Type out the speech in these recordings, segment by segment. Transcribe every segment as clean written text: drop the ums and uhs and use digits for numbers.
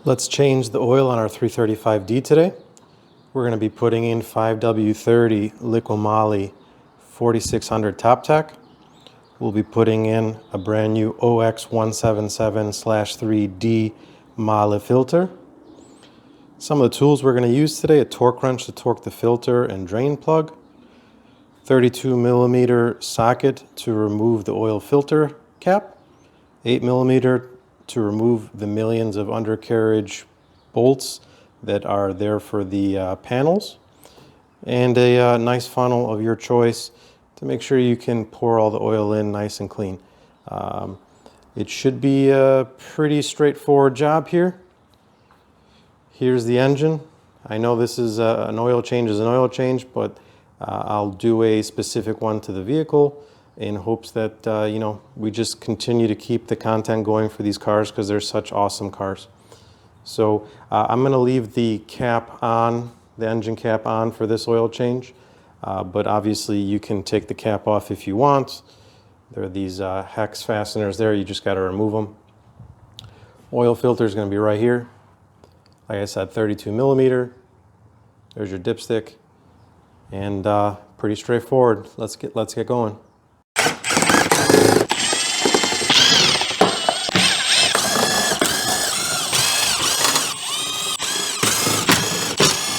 Let's change the oil on our 335D today. We're going to be putting in 5W30 Liqui Moly 4600 Top Tech. We'll be putting in a brand new OX177/3D Moly filter. Some of the tools we're going to use today: a torque wrench to torque the filter and drain plug, 32mm socket to remove the oil filter cap, 8mm to remove the millions of undercarriage bolts that are there for the panels, and a nice funnel of your choice to make sure you can pour all the oil in nice and clean. It should be a pretty straightforward job here. Here's the engine. I know this is an oil change, but I'll do a specific one to the vehicle in hopes that we just continue to keep the content going for these cars because they're such awesome cars. So I'm going to leave the cap on, the engine cap on for this oil change, but obviously you can take the cap off if you want. There are these hex fasteners there, you just got to remove them. Oil filter is going to be right here. Like I said, 32mm. There's your dipstick, and pretty straightforward. Let's get going.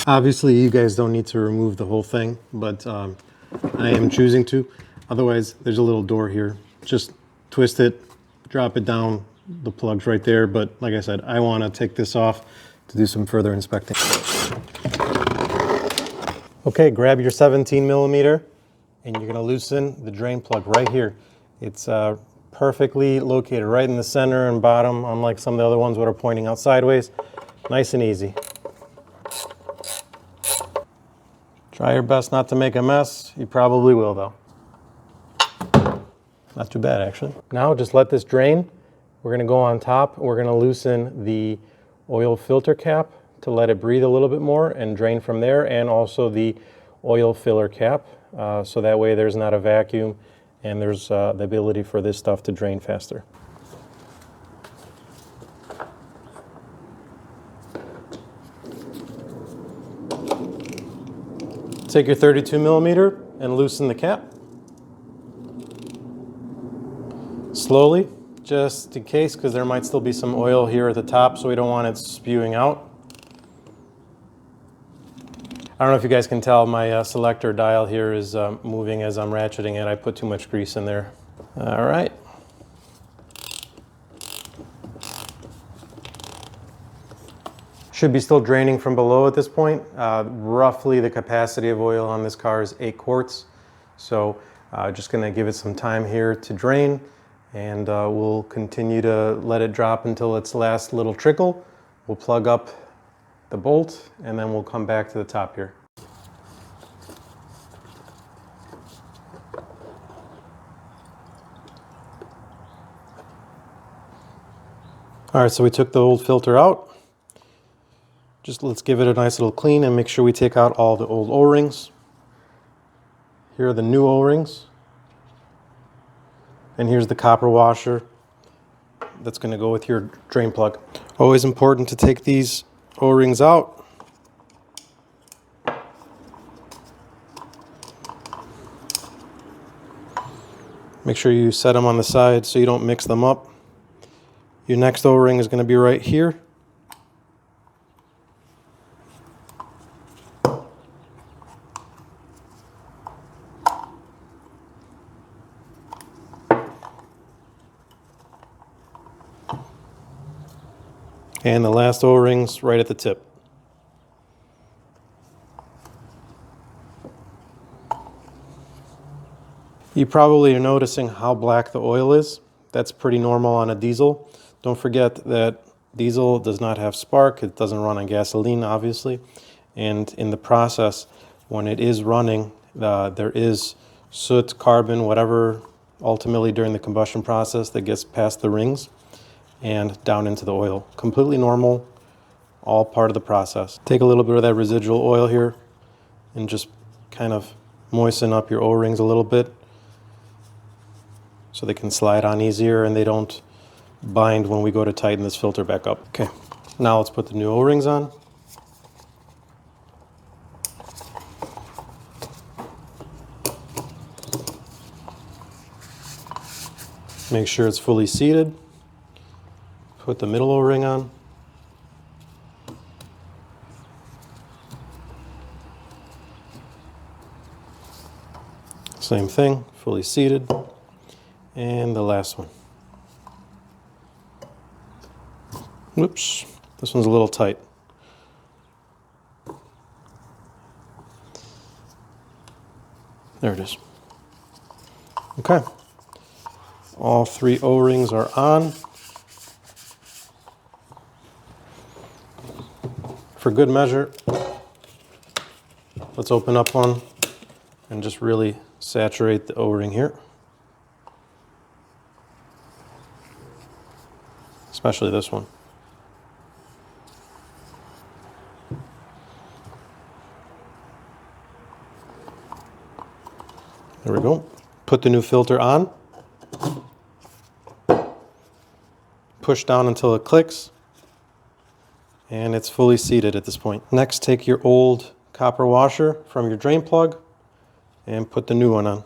Obviously, you guys don't need to remove the whole thing, but I am choosing to. Otherwise, there's a little door here. Just twist it, drop it down. The plug's right there, but like I said, I want to take this off to do some further inspecting. Okay, grab your 17mm, and you're going to loosen the drain plug right here. It's perfectly located right in the center and bottom, unlike some of the other ones that are pointing out sideways. Nice and easy. Try your best not to make a mess. You probably will, though. Not too bad, actually. Now just let this drain. We're going to go on top. We're going to loosen the oil filter cap to let it breathe a little bit more and drain from there, and also the oil filler cap, so that way there's not a vacuum and there's the ability for this stuff to drain faster. Take your 32mm and loosen the cap. Slowly, just in case, because there might still be some oil here at the top, so we don't want it spewing out. I don't know if you guys can tell, my selector dial here is moving as I'm ratcheting it. I put too much grease in there. All right. Should be still draining from below at this point. Roughly the capacity of oil on this car is 8 quarts. So just gonna give it some time here to drain, and we'll continue to let it drop until its last little trickle. We'll plug up the bolt, and then we'll come back to the top here. All right, so we took the old filter out. Just let's give it a nice little clean and make sure we take out all the old O-rings. Here are the new O-rings. And here's the copper washer that's going to go with your drain plug. Always important to take these O-rings out. Make sure you set them on the side so you don't mix them up. Your next O-ring is going to be right here. And the last O-ring's right at the tip. You probably are noticing how black the oil is. That's pretty normal on a diesel. Don't forget that diesel does not have spark. It doesn't run on gasoline, obviously. And in the process, when it is running, there is soot, carbon, whatever, ultimately during the combustion process that gets past the rings and down into the oil. Completely normal, all part of the process. Take a little bit of that residual oil here and just kind of moisten up your O-rings a little bit so they can slide on easier and they don't bind when we go to tighten this filter back up. Okay, Now let's put the new O-rings on. Make sure it's fully seated. Put the middle O-ring on. Same thing, fully seated. And the last one. Whoops, this one's a little tight. There it is. Okay. All three O-rings are on. For good measure, let's open up one and just really saturate the O-ring here. Especially this one. There we go. Put the new filter on. Push down until it clicks. And it's fully seated at this point. Next, take your old copper washer from your drain plug and put the new one on.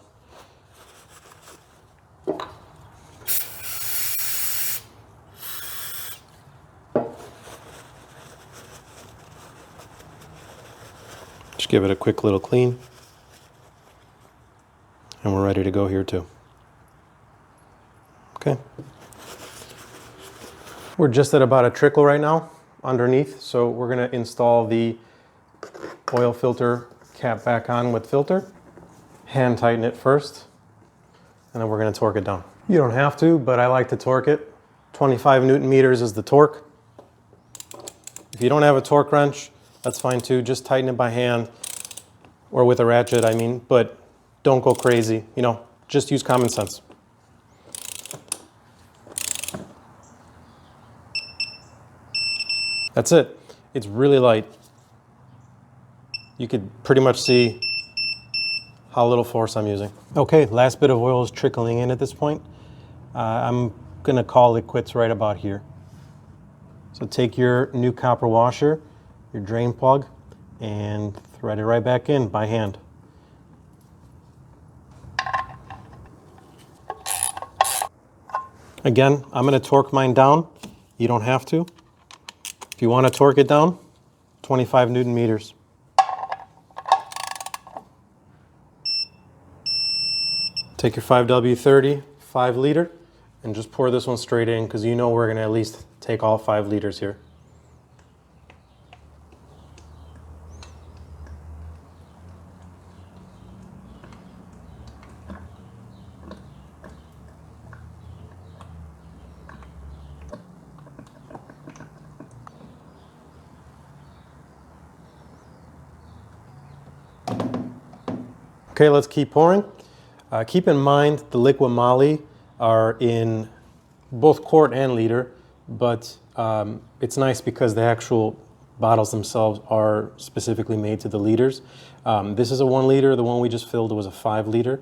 Just give it a quick little clean. And we're ready to go here too. Okay. We're just at about a trickle right now underneath, so we're going to install the oil filter cap back on with filter. Hand tighten it first, and then we're going to torque it down. You don't have to, but I like to torque it. 25 Newton meters is the torque. If you don't have a torque wrench, that's fine too. Just tighten it by hand, or with a ratchet, I mean, but don't go crazy, you know, just use common sense. That's it. It's really light. You could pretty much see how little force I'm using. Okay, last bit of oil is trickling in at this point. I'm gonna call it quits right about here. So take your new copper washer, your drain plug, and thread it right back in by hand. Again, I'm going to torque mine down. You don't have to. If you want to torque it down, 25 Newton meters. Take your 5W30, 5 liter, and just pour this one straight in, because you know we're going to at least take all 5 liters here. Okay, let's keep pouring. Keep in mind the Liqui Moly are in both quart and liter, but it's nice because the actual bottles themselves are specifically made to the liters. This is a 1 liter, the one we just filled was a 5 liter.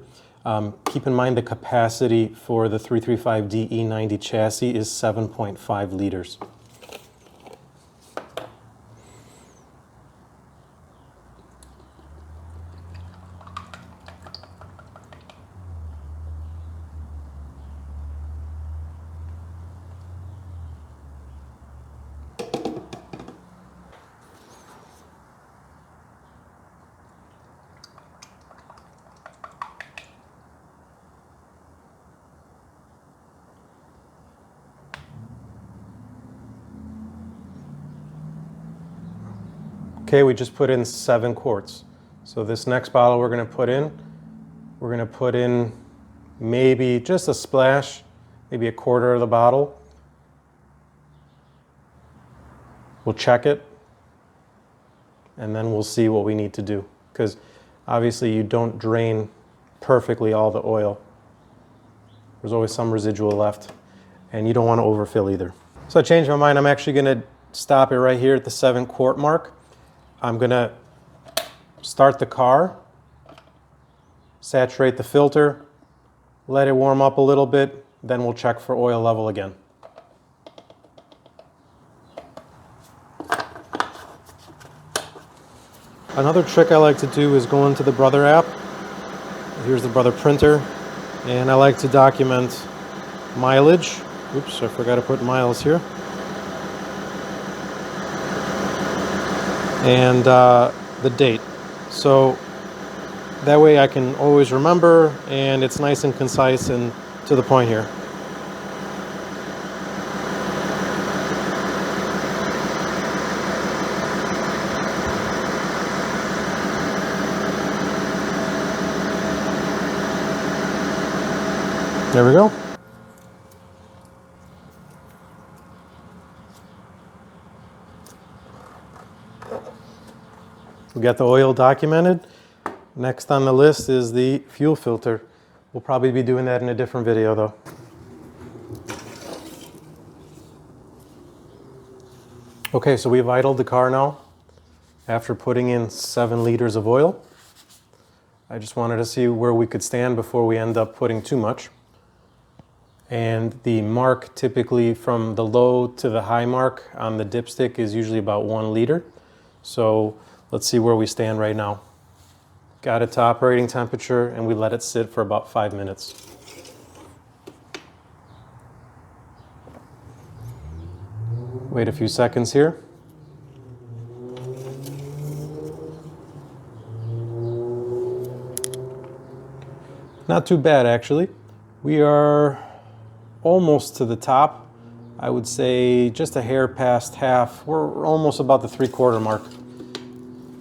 Keep in mind the capacity for the 335D E90 chassis is 7.5 liters. Okay, we just put in 7 quarts. So this next bottle we're going to put in maybe just a splash, maybe a quarter of the bottle. We'll check it, and then we'll see what we need to do. Because obviously you don't drain perfectly all the oil. There's always some residual left, and you don't want to overfill either. So I changed my mind. I'm actually going to stop it right here at the 7 quart mark. I'm going to start the car, saturate the filter, let it warm up a little bit, then we'll check for oil level again. Another trick I like to do is go into the Brother app. Here's the Brother printer, and I like to document mileage. Oops, I forgot to put miles here. And the date. So that way I can always remember, and it's nice and concise and to the point here. There we go. We got the oil documented. Next on the list is the fuel filter. We'll probably be doing that in a different video though. Okay, so we've idled the car now after putting in 7 liters of oil. I just wanted to see where we could stand before we end up putting too much. And the mark typically from the low to the high mark on the dipstick is usually about 1 liter. So let's see where we stand right now. Got it to operating temperature, and we let it sit for about 5 minutes. Wait a few seconds here. Not too bad actually. We are almost to the top. I would say just a hair past half. We're almost about the 3/4 mark.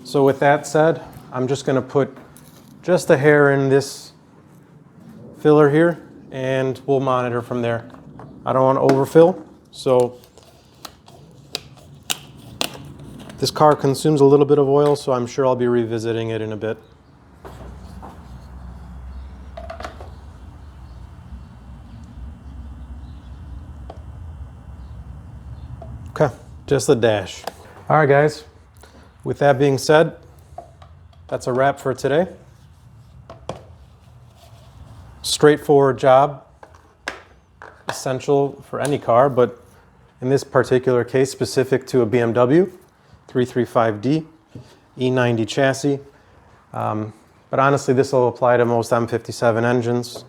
So with that said, I'm just going to put just a hair in this filler here, and we'll monitor from there. I don't want to overfill, so this car consumes a little bit of oil, so I'm sure I'll be revisiting it in a bit. Okay, just a dash. All right, guys. With that being said, that's a wrap for today. Straightforward job, essential for any car, but in this particular case, specific to a BMW 335D E90 chassis. But honestly, this will apply to most M57 engines.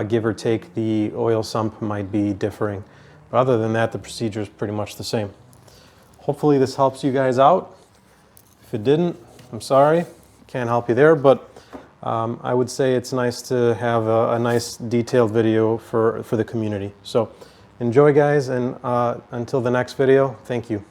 Give or take, the oil sump might be differing. But other than that, the procedure is pretty much the same. Hopefully this helps you guys out. If it didn't, I'm sorry. Can't help you there, but I would say it's nice to have a nice detailed video for the community. So enjoy, guys, and until the next video, thank you.